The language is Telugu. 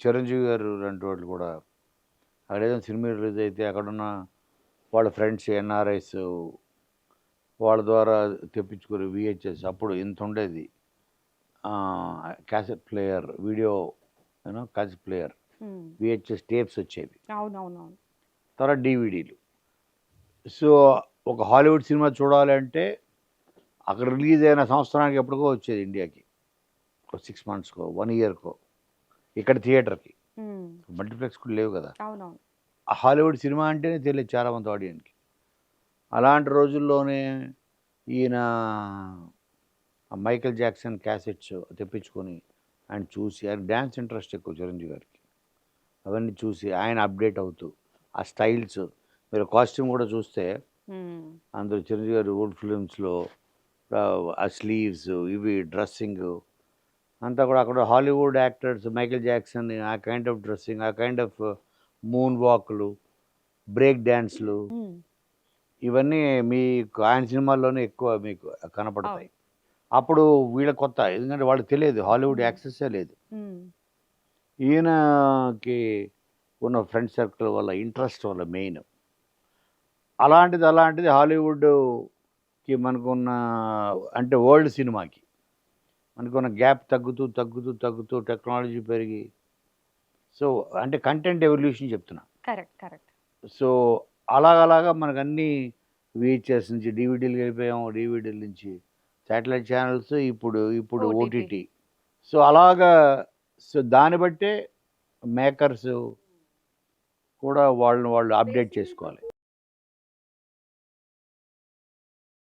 చిరంజీవి గారు లాంటి వాళ్ళు కూడా అక్కడేదైనా సినిమా రిలీజ్ అయితే అక్కడున్న వాళ్ళ ఫ్రెండ్స్ ఎన్ఆర్ఐస్ వాళ్ళ ద్వారా తెప్పించుకుని విహెచ్ఎస్ అప్పుడు ఇంత ఉండేది. Cassette player, video cassette player, VHS tapes వచ్చేవి. అవునవునవును. తర్వాత డీవీడీలు. సో ఒక హాలీవుడ్ సినిమా చూడాలంటే అక్కడ రిలీజ్ అయిన సంవత్సరానికి ఎప్పటికో వచ్చేది ఇండియాకి, ఒక 6 మంత్స్కో 1 ఇయర్కో. ఇక్కడ థియేటర్కి మల్టీప్లెక్స్ కూడా లేవు కదా. అవునవును. ఆ హాలీవుడ్ సినిమా అంటేనే తెలియదు చాలామంది ఆడియన్స్కి. అలాంటి రోజుల్లోనే ఈయన మైకేల్ జాక్సన్ క్యాసెట్స్ తెప్పించుకొని ఆయన చూసి, ఆయన డ్యాన్స్ ఇంట్రెస్ట్ ఎక్కువ చిరంజీవి గారికి. అవన్నీ చూసి ఆయన అప్డేట్ అవుతూ ఆ స్టైల్స్, మీరు కాస్ట్యూమ్ కూడా చూస్తే అందులో చిరంజీవి గారు ఓల్డ్ ఫిలిమ్స్లో ఆ స్లీవ్స్ ఇవి డ్రెస్సింగ్ అంతా కూడా అక్కడ హాలీవుడ్ యాక్టర్స్ మైకేల్ జాక్సన్ ఆ కైండ్ ఆఫ్ డ్రెస్సింగ్, ఆ కైండ్ ఆఫ్ మూన్ వాక్లు, బ్రేక్ డ్యాన్స్లు, ఇవన్నీ మీకు ఆయన సినిమాల్లోనే ఎక్కువ మీకు కనపడతాయి. అప్పుడు వీళ్ళ కొత్త, ఎందుకంటే వాళ్ళకి తెలియదు, హాలీవుడ్ యాక్సెస్సే లేదు. ఈయనకి ఉన్న ఫ్రెండ్ సర్కిల్ వల్ల, ఇంట్రెస్ట్ వల్ల మెయిన్. అలాంటిది హాలీవుడ్కి మనకున్న, అంటే వరల్డ్ సినిమాకి మనకున్న గ్యాప్ తగ్గుతూ టెక్నాలజీ పెరిగి, సో అంటే కంటెంట్ ఎవల్యూషన్ చెప్తున్నా. కరెక్ట్. సో అలాగలాగా మనకు అన్నీ విహెచ్ఎస్ నుంచి డీవీడీలు వెళ్ళిపోయాం, డీవీడీల నుంచి శాటిలైట్ ఛానల్స్, ఇప్పుడు ఓటీటీ. సో అలాగా, సో దాన్ని బట్టే మేకర్స్ కూడా వాళ్ళు అప్డేట్ చేసుకోవాలి.